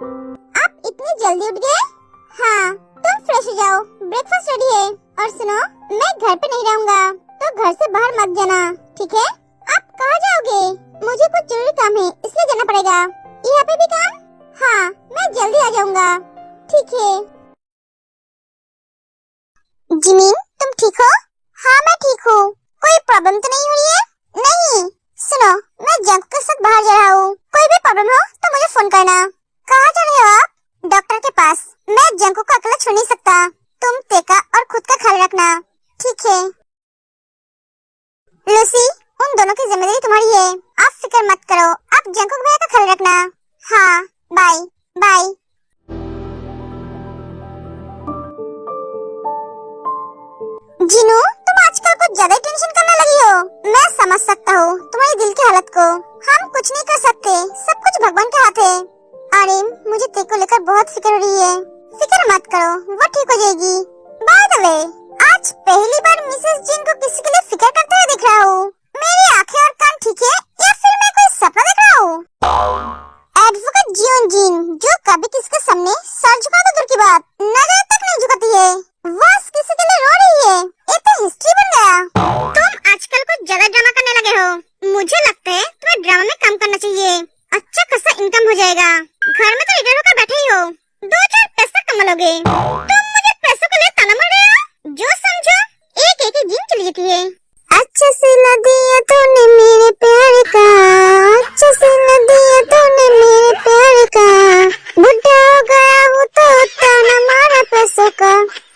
आप इतनी जल्दी उठ गए? हाँ, तुम फ्रेश हो जाओ, ब्रेकफास्ट रेडी है। और सुनो, मैं घर पे नहीं रहूँगा, तो घर से बाहर मत जाना, ठीक है? आप कहाँ जाओगे? मुझे कुछ जरूरी काम है, इसलिए जाना पड़ेगा। यहाँ पे भी काम? हाँ, मैं जल्दी आ जाऊँगा, ठीक है? जिमिन, तुम ठीक हो? हाँ, मैं ठीक हूँ। कोई प्रॉब्लम तो नहीं हुई है? नहीं। सुनो, मैं जंक के साथ बाहर जा रहा हूँ। कोई भी प्रॉब्लम हो तो मुझे फोन करना। कहाँ जा रहे हो आप? डॉक्टर के पास। मैं जंको को अकेला छोड़ नहीं सकता। तुम तेका और खुद का ख्याल रखना, ठीक है? लूसी, उन दोनों की जिम्मेदारी तुम्हारी है। आप फिक्र मत करो। आप जंको भैया का ख्याल रखना। हाँ, बाय बाय। जिनू, तुम आजकल कुछ ज्यादा टेंशन करने लगी हो। मैं समझ सकता हूँ तुम्हारी दिल की हालत को। हम कुछ नहीं कर सकते, सब कुछ भगवान के हाथ है। अरे, मुझे तेरे को लेकर बहुत फिक्र हो रही है। फिक्र मत करो, वो ठीक हो जाएगी। बाय द वे, आज पहली बार मिसेस जिन को किसी के लिए फिक्र करते हुए दिख रहा हूँ। मेरी आँखें और कान ठीक है या फिर मैं कोई सपना देख रहा हूँ? एडवोकेट जियोन जिन, जो कभी किसके सामने सर झुका तो दूर की बात, नजर तक नहीं झुकाती है, बस किसी के लिए रो रही है। ये तो हिस्ट्री बन गया। तुम आजकल कुछ ज्यादा ड्रामा करने लगे हो। मुझे लगता है तुम्हें ड्रामा में काम करना चाहिए। अच्छा खासा इनकम हो जाएगा। घर में तो इधर होकर बैठे ही हो, 2-4 पैसा कमा लोगे। तुम मुझे पैसों के लिए ताना मार रहे हो? जो समझो एक एक दिन चली जाती है। अच्छा सिला दिया तूने मेरे प्यार का, अच्छा सिला दिया तूने मेरे प्यार का। बुढ़ा हो गया हूँ तो ताना मारा पैसों का।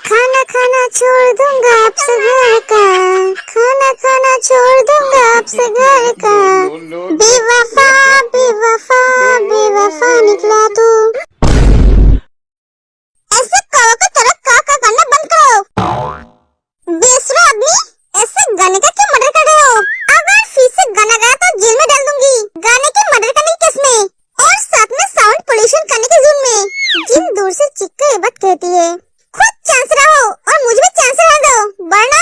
खाना खाना छोड़ दूंगा आपसे घर का, खाना खाना छोड़ दूंगा आपसे घर का। बेवफा बेवफा बेवफा निकला तू। ऐसे कौवा को तरह का करना बंद करो। बेसुरा आदमी, ऐसे गाने का क्यों मर्डर कर रहे हो? अगर फिर से गाना गाया तो जेल में डाल दूंगी। गाने के मर्डर करने के केस में और साथ में साउंड पोल्यूशन करने के जुर्म में। जिन दूर से चिक कर ये बात कहती है। खुद चांस रहो और मुझे भी चांस रहने दो, वरना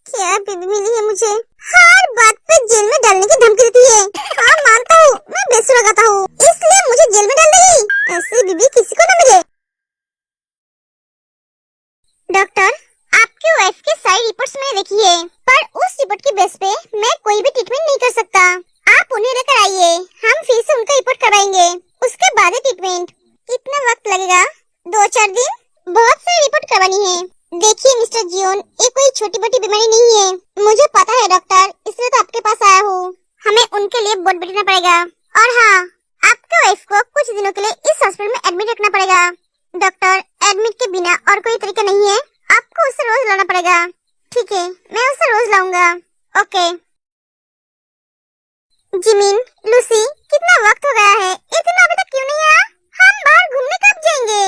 क्या बीबी मिली है मुझे, हर बात पे जेल में डालने की धमकी देती है। हाँ, मानता हूँ मैं बेसुरा गाता हूँ, इसलिए मुझे जेल में डाल देगी। ऐसी बीबी किसी को न मिले। डॉक्टर, आपकी वाइफ के सारी रिपोर्ट्स मैंने देखी है, पर उस रिपोर्ट की बेस पे मैं कोई भी ट्रीटमेंट नहीं कर सकता। आप उन्हें लेकर आइए, हम फिर से उनका रिपोर्ट करवाएंगे, उसके बाद ही ट्रीटमेंट। कितना वक्त लगेगा? 2-4 दिन। बहुत सारी रिपोर्ट करवानी है। देखिए मिस्टर जियोन, ये कोई छोटी मोटी बीमारी नहीं है। मुझे पता है डॉक्टर, इसलिए तो आपके पास आया हूँ। हमें उनके लिए बहुत बैठना पड़ेगा। और हाँ, आपके वाइफ को कुछ दिनों के लिए इस हॉस्पिटल में एडमिट रखना पड़ेगा। डॉक्टर, एडमिट के बिना और कोई तरीका नहीं है, आपको उसे रोज लाना पड़ेगा। ठीक है, मैं उसे रोज लाऊंगा। ओके। जिमिन, लूसी, कितना वक्त हो गया है, इतना अभी तक क्यों नहीं आया? हम बाहर घूमने कब जाएंगे?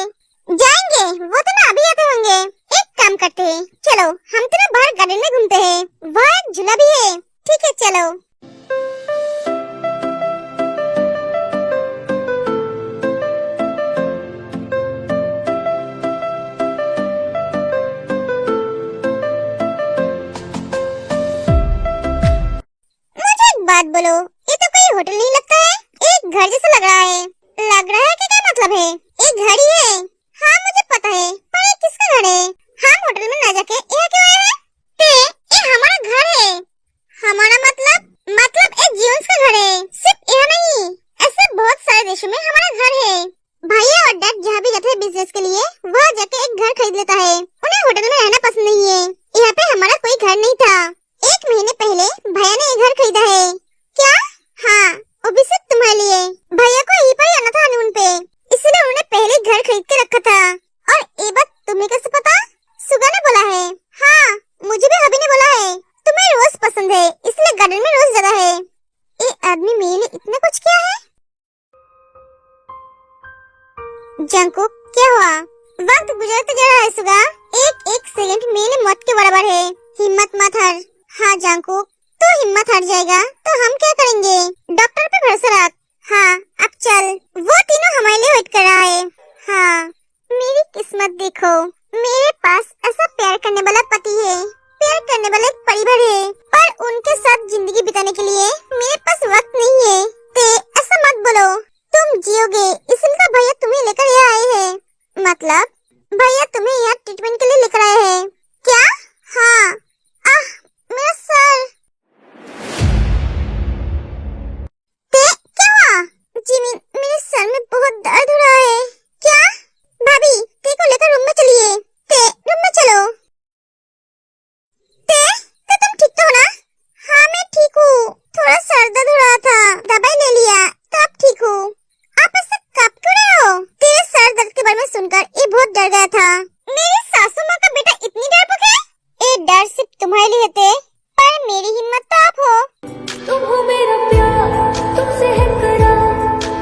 जाएंगे, वो तो ना अभी आते होंगे। एक काम करते हैं, चलो हम तो ना बाहर गार्डन में घूमते हैं, वहाँ एक झूला भी है। ठीक है, चलो। मुझे एक बात बोलो, ये तो कोई होटल नहीं लगता है, एक घर जैसा लग रहा है। लग रहा है कि क्या मतलब है? एक घर ही है। हाँ, मुझे पता है, पर ये किसका घर है? हम होटल में ना जाके यहाँ क्यों आए हैं? ये हमारा घर है। हमारा मतलब एक जियोन्स का घर है। सिर्फ यहाँ नहीं, ऐसे बहुत सारे देशों में हमारा घर है। भैया और डैड जहाँ भी जाते हैं बिजनेस के लिए, वहाँ जाके एक घर खरीद लेता है। उन्हें होटल में रहना पसंद नहीं है। यहाँ पे हमारा कोई घर नहीं था। 1 महीने पहले भैया ने ये घर खरीदा है। क्या? हाँ, वो भी सिर्फ तुम्हारे लिए। भैया को यहीं पर आना था हनीमून पे, इसलिए उन्होंने पहले घर खरीद के रखा था। और ये बात तुम्हें कैसे पता? सुगा ने बोला है। हाँ, मुझे भी हबी ने बोला है। तुम्हें रोज पसंद है, इसलिए गार्डन में रोज जगह है। ये आदमी मेरे लिए इतना कुछ किया है। जंकुक, क्या हुआ? वक्त गुजरता जा रहा है सुगा। एक एक सेकंड मेरे लिए मौत के बराबर है। हिम्मत मत हार। हाँ जंकुक, तू हिम्मत हार जाएगा तो हम क्या करेंगे? डॉक्टर पे भरोसा रख। हाँ, अब चल, वो तीनों हमारे लिए वेट कर रहा है। हाँ, मेरी किस्मत देखो, मेरे पास ऐसा प्यार करने वाला पति है, प्यार करने वाला एक परिवार है, पर उनके साथ जिंदगी बिताने के लिए मेरे पास वक्त नहीं है। ते ऐसा मत बोलो, तुम जियोगे इसलिए तो भैया तुम्हें लेकर यहाँ आए हैं। मतलब भैया तुम्हें यहाँ ट्रीटमेंट के लिए लेकर आए हैं क्या? हाँ। आह, मेरा सर। क्या हुआ? जिमी, मेरे सर में बहुत दर्द हो रहा है। क्या? भाभी, ते को लेकर रूम में चलिए। ते, रूम में चलो। ते तुम ठीक तो हो ना? हाँ, मैं ठीक हूँ। थोड़ा सर दर्द हो रहा था, दवाई ले लिया तो अब ठीक हूँ। आप ऐसे कब क्यों रहे हो? तेरे सर दर्द के बारे में सुनकर ये बहुत डर गया था। मेरी सासू माँ का बेटा इतनी डरपोक है? ये डर सिर्फ तुम्हारे लिए थे, पर मेरी हिम्मत तो आप हो। तुम हो मेरा प्यार, तुमसे है करार,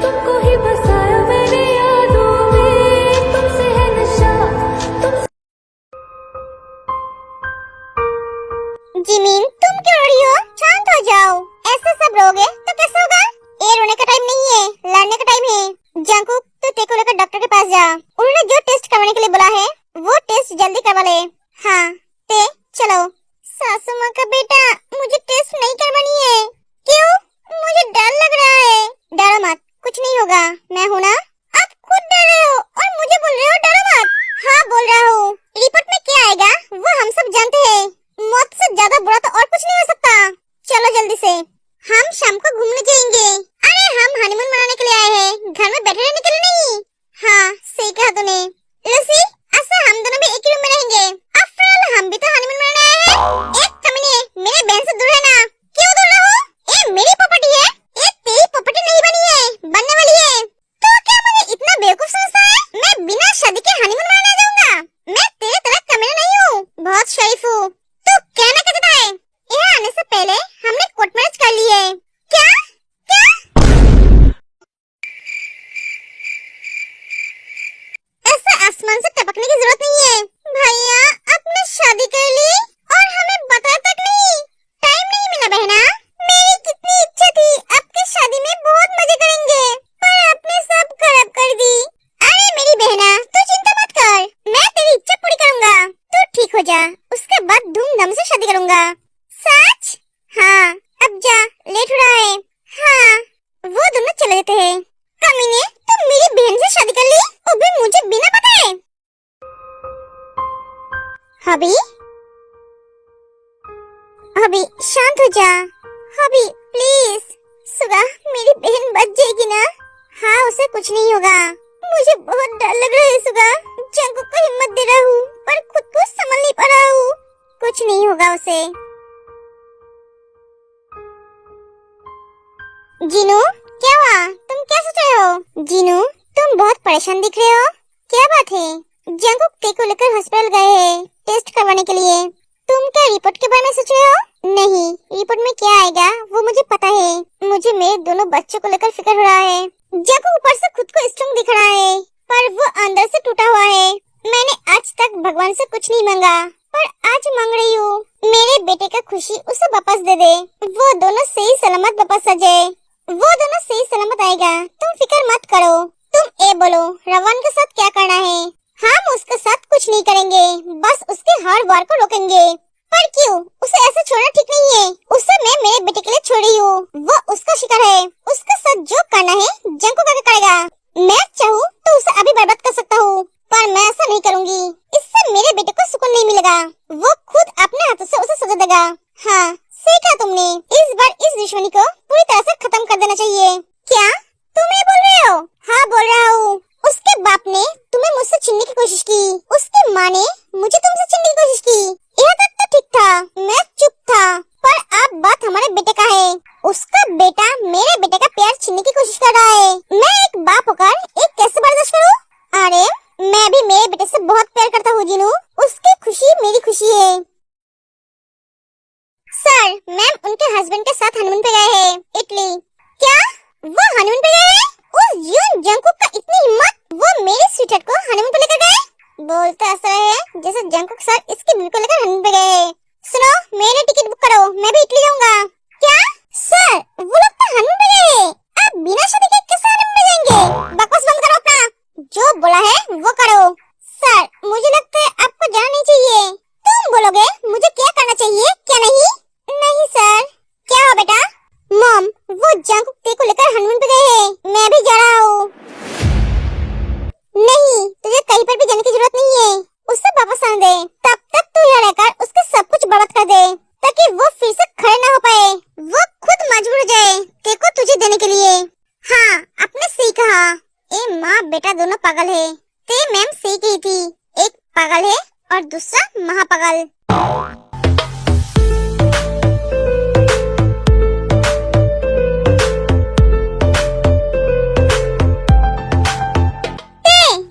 तुमको ही बसाया मैंने यादों में, तुमसे है नशा, तुम। जिमीन, तुम क्यों रो रही हो? शांत हो जाओ। ऐसे सब रोगे तो कैसे होगा? ये रोने का टाइम नहीं है, लड़ने का टाइम है। जंकुक, तू ते को लेकर डॉक्टर के पास जा। उन्होंने जो टेस्ट करवाने के लिए बोला है वो टेस्ट जल्दी करवा ले। हाँ, ते चलो। सासू माँ का बेटा, मुझे टेस्ट नहीं करवानी है। क्यों? मुझे डर लग रहा है। डरो मत, कुछ नहीं होगा, मैं हूँ ना। आप खुद डर रहे हो और मुझे बोल रहे हो डरो मत। हाँ, बोल रहा हूँ। रिपोर्ट में क्या आएगा वो हम सब जानते हैं। मौत से ज्यादा बुरा तो और कुछ नहीं हो सकता। चलो जल्दी से, हम शाम को घूमने जाएंगे। अरे हम हनीमून मनाने के लिए आए हैं, घर में बैठे रहने के लिए नहीं। हाँ, सही कहा तूने। लूसी, ऐसा हम दोनों भी एक ही रूम में रहेंगे। आफ्टर ऑल हम भी तो हनीमून मनाने आए हैं। एक कमीने, मेरे बहन से दूर रहना। क्यों दूर रहूं? ये मेरी प्रॉपर्टी है। ये तेरी प्रॉपर्टी नहीं बनी है, बनने वाली है। तो क्या मुझे इतना बेवकूफ समझता है? मैं बिना शादी के हनीमून मनाने आ जाऊंगा। मैं तेरे तरह कमीना नहीं हूँ, बहुत शरीफ हूँ। तो कहना क्या चाहता है? यहाँ आने से पहले हमने कोर्ट मैरिज कर ली है। क्या? ऐसा आसमान से टपकने की जरूरत नहीं है। भैया, आपने शादी कर ली और हमें बताया तक नहीं। टाइम नहीं मिला बहना। मेरी कितनी इच्छा थी आपकी शादी में बहुत मजे करेंगे, पर आपने सब खराब कर दी। अरे मेरी बहना, तू चिंता मत कर, मैं तेरी इच्छा पूरी करूंगा। तू ठीक हो जा, उसके बाद धूमधाम से शादी करूंगा। सच? हाँ, अब जा, लेट हो रहा है। हाँ, वो दोनों चले जाते हैं। कमीने, तुम मेरी बहन से शादी कर ली, वो भी मुझे बिना बताए। हबी, हबी शांत हो जा। हबी प्लीज। सुगा, मेरी बहन बच जाएगी ना? हाँ, उसे कुछ नहीं होगा। मुझे बहुत डर लग रहा है सुगा। जंकुक को हिम्मत दे रहा हूँ, पर खुद को संभाल नहीं पा रहा हूँ। कुछ नहीं होगा उसे। जीनू, क्या हुआ? तुम क्या सोच रहे हो? जीनू, तुम बहुत परेशान दिख रहे हो। क्या बात है? जंकुक ते को लेकर हॉस्पिटल गए हैं टेस्ट करवाने के लिए। तुम क्या रिपोर्ट के बारे में सोच रहे हो? नहीं, रिपोर्ट में क्या आएगा वो मुझे पता है। मुझे मेरे दोनों बच्चों को लेकर फिक्र हो रहा है। जंकुक ऊपर से खुद को स्ट्रांग दिख रहा है, पर वो अंदर से टूटा हुआ है। मैंने आज तक भगवान से कुछ नहीं मांगा, पर आज मांग रही हूँ। मेरे बेटे का खुशी उसे वापस दे दे। वो दोनों सही सलामत वापस आ जाए। वो दोनों सही सलामत आएगा, तुम फिक्र मत करो। तुम ये बोलो, रवान के साथ क्या करना है? हम उसके साथ कुछ नहीं करेंगे, बस उसके हर वार को रोकेंगे। पर क्यों? उसे ऐसे छोड़ना ठीक नहीं है। उसे मैं मेरे बेटे के लिए छोड़ रही हूँ। वो उसका शिकार है, उसके साथ जो करना है जंकुक आगे करेगा। मैं चाहूँ तो उसे अभी बर्बाद कर सकता हूँ, पर मैं ऐसा नहीं करूँगी। इससे मेरे बेटे को सुकून नहीं मिलेगा। वो खुद अपने हाथों से उसे सजा देगा। हाँ, सही कहा तुमने। इस बार इस दुश्मनी को पूरी तरह से खत्म कर देना चाहिए। क्या तुम ये बोल रहे हो? हाँ, बोल रहा हूँ। उसके बाप ने तुम्हें मुझसे छीनने की कोशिश की, उसकी माँ ने मुझे तुमसे छीनने की कोशिश की। यहाँ तक तो ठीक था, मैं चुप था, पर अब बात हमारे बेटे का है। उसका बेटा मेरे बेटे का प्यार छीनने की कोशिश कर रहा है। मैं एक बाप होकर एक कैसे बर्दाश्त करूँ? अरे मैं भी मेरे बेटे से बहुत प्यार करता हूँ जीनू। उसकी खुशी मेरी खुशी है। सर, मैम उनके हस्बैंड के साथ हनीमून पे गए हैं इटली। क्या? वो हनीमून पे गए हैं? उस यून जंकुक का इतनी हिम्मत, वो मेरी स्वीटहार्ट को हनीमून पे लेकर गए। बोलते ऐसा है जैसे जंकुक सर इसकी बीवी को लेकर हनीमून पे गए। सुनो, मेरे टिकट बुक करो, मैं भी इटली जाऊंगा। क्या? सर, वो लोग तो हनीमून पे गए हैं, आप बिना शादी के कैसे हनीमून पे जाएंगे? बकवास बंद करो अपना, जो बोला है वो करो। सर, मुझे लगता है आपको जाना नहीं चाहिए। तुम बोलोगे मुझे क्या करना चाहिए क्या नहीं? नहीं सर। क्या हो बेटा? मॉम, वो जंकुक ते को लेकर हनीमून पे गए हैं, मैं भी जा रहा हूँ। ते मैम सही कही थी, एक पागल है और दूसरा महापागल।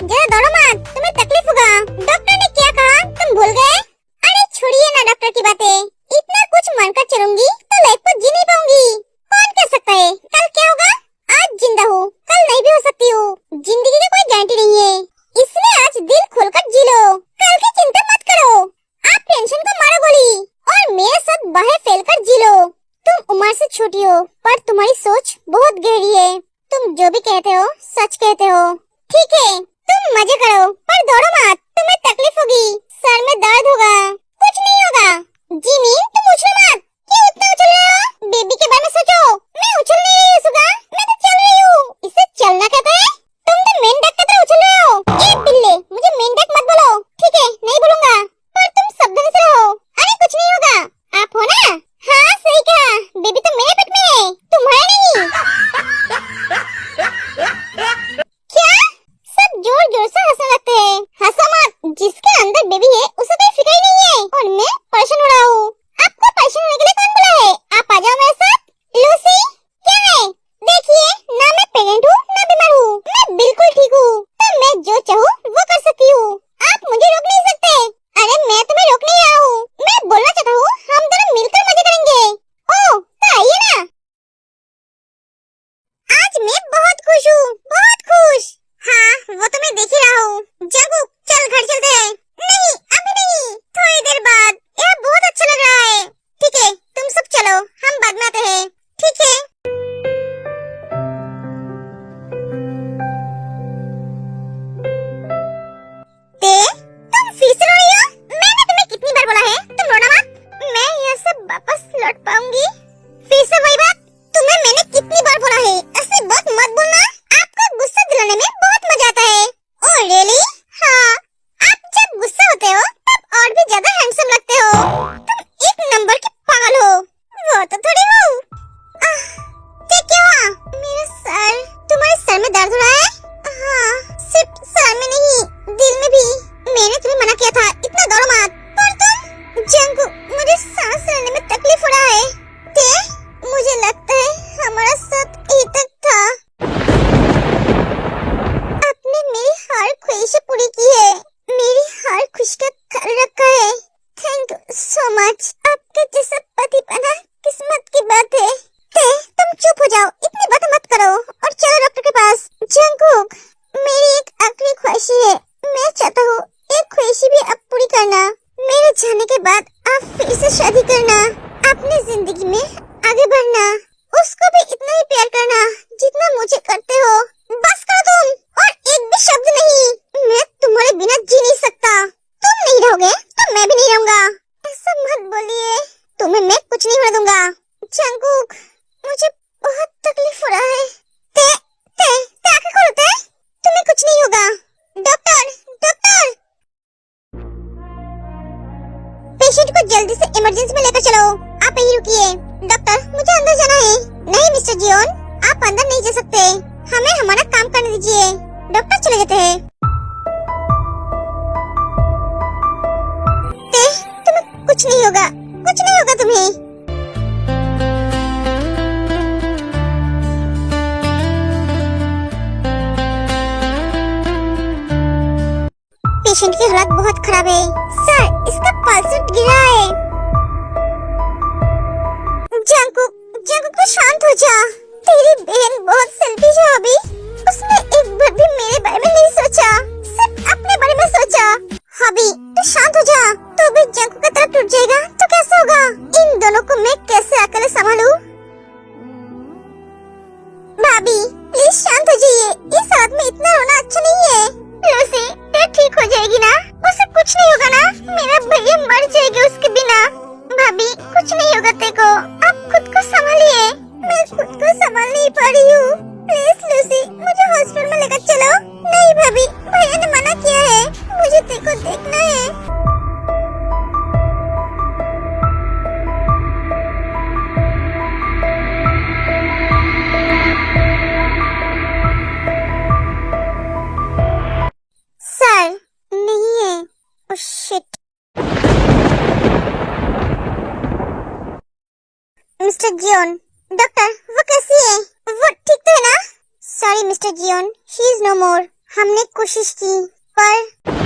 जरा दौड़ो मत, तुम्हें तकलीफ होगा। डॉक्टर ने क्या कहा तुम भूल गए? अरे छोड़िए ना डॉक्टर की बातें, इतना कुछ मानकर चलूंगी तो लाइफ को जी नहीं पाऊंगी। कौन कह सकता है कल क्या होगा? आज जिंदा हो कल नहीं भी हो सकती हो, जिंदगी की कोई गारंटी नहीं है, इसलिए आज दिल खोलकर जी लो, कल की चिंता मत करो। आप टेंशन को मारो गोली और मेरे साथ बाहें फैलकर जी लो। तुम उम्र से छोटी हो पर तुम्हारी सोच बहुत गहरी है, तुम जो भी कहते हो सच कहते हो। ठीक है तुम मजे करो पर दौड़ो मत, तुम्हें तकलीफ होगी, सर में दर्द होगा, कुछ नहीं होगा। जिमी तुम उछलो मत, क्यों इतना उछल रहे हो? बेबी के बारे में सोचो। मैं उछल नहीं रही हूँ सुगा, मैं तो चल रही हूँ, इसे चलना कहते हैं। तुम तो मेन डक की तरह उछल रहे हो। ए बिल्ले मुझे मेन डक मत बोलो। ठीक है नहीं बोलूंगा, पर तुम सावधानी से रहो। अरे कुछ नहीं होगा, आप हो ना? हाँ सही कहा, बेबी तो मेरे पेट में है, तुम्हारा नहीं। क्या सब जोर जोर से हंसने लगते हैं। हंसो मत, जिसके अंदर बेबी है उसे कोई फिक्र ही नहीं है और मैं परेशान हो रहा हूँ। आपको परेशान होने के लिए कौन बोला है? आप आ जाओ मेरे साथ। लूसी क्या है? देखिए ना मैं प्रेग्नेंट हूँ ना बीमार हूँ, मैं बिल्कुल ठीक हूँ, तो मैं जो चाहूँ वो कर सकती हूँ, आप मुझे रोक नहीं सकते। अरे मैं तुम्हें रोक नहीं रहा हूँ, मैं बोलना चाहता हूँ हम दोनों मिलकर मजे करेंगे। ओह तो आइए ना। आज मैं बहुत खुश हूँ, बहुत खुश। हाँ वो तो मैं देख ही रहा हूँ। जंगकुक चल घर चलते हैं। नहीं अभी नहीं, थोड़ी देर बाद, यह बहुत अच्छा लग रहा है। ठीक है तुम सब चलो, हम बाद में आते हैं। ठीक है। तुम फिर से रो रही हो? मैंने तुम्हें कितनी बार बोला है तुम रोना मत। मैं यह सब वापस लौट पाऊंगी? फिर से वही बात, तुम्हें मैंने कितनी बार बोला है ऐसी बात मत बोलना। आपको गुस्सा दिलाने में बहुत मजा आता है। Oh really? हाँ आप जब गुस्सा होते हो तब और भी ज्यादा हैंडसम लगते हो। तुम एक नंबर के पागल हो। वो तो थोड़ी हूँ। क्या हुआ? मेरा सर, तुम्हारे सर में दर्द हो रहा है? हाँ सिर्फ सर में नहीं दिल में भी। मैंने तुम्हें मना किया था इतना दौड़ो मत, पर तुम। जंगकुक मुझे सांस लेने में तकलीफ हो रहा है। मुझे लगता है हमारा साथ यहीं तक था। आपने मेरी हर ख्वाहिशें पूरी की है, मेरी हर खुशी का ख्याल रखा है। Thank you so much. आपके जैसा पति पाना किस्मत की बात है। तुम चुप हो जाओ, इतनी बातें मत करो और चलो डॉक्टर के पास। जंगकुक मेरी एक आखिरी ख्वाहिश है, मैं चाहता हूँ एक ख्वाहिश भी आप पूरी करना। मेरे जाने के बाद आप फिर से शादी करना, अपनी जिंदगी में आगे बढ़ना, उसको भी इतना ही प्यार करना जितना मुझे करते हो। बस करो तुम, और एक भी शब्द नहीं। मैं तुम्हारे बिना जी नहीं सकता। तुम नहीं रहोगे तो मैं भी नहीं रहूंगा। ऐसा मत बोलिए, तुम्हें मैं कुछ नहीं होने दूंगा। जंगकुक मुझे बहुत तकलीफ हो रहा है। आंखें खोलते, तुम्हें कुछ नहीं होगा। डॉक्टर डॉक्टर, पेशेंट को जल्दी से इमरजेंसी में लेकर चलो। आप यहीं रुकिए। डॉक्टर मुझे अंदर जाना है। नहीं मिस्टर जियोन, आप अंदर नहीं जा सकते, हमें हमारा काम करने दीजिए। डॉक्टर चले जाते हैं। तुम्हें कुछ नहीं होगा, कुछ नहीं होगा तुम्हें। पेशेंट की हालत बहुत खराब है सर, इसका पल्स रेट गिरा है। जंगकुक तो शांत हो जा। तेरी बहन बहुत सेल्फिश है अभी, उसने एक बार भी मेरे बारे में नहीं सोचा, सिर्फ अपने बारे में सोचा। हबी तो शांत हो जा, तो भी जंगकुक की तरफ टूट जाएगा तो कैसे होगा? इन दोनों को मैं कैसे अकेले संभालूं? भाभी प्लीज शांत हो जाइए, इस हालत में इतना रोना अच्छा नहीं है। लूसी ठीक हो जाएगी ना? उसे कुछ नहीं होगा ना? मेरा भैया मर जाएगा उसके बिना। भाभी कुछ नहीं होगा तेको, आप खुद को संभालिए। मैं खुद को संभाल नहीं पा रही हूँ, प्लीज लूसी मुझे हॉस्पिटल में लेकर चलो। नहीं भाभी, भैया ने मना किया है, मुझे तेको देखना है। Mister Xeon. डॉक्टर, वो कैसी है? वो ठीक तो है ना? Sorry mister Jeon, she is no more. हमने कोशिश की पर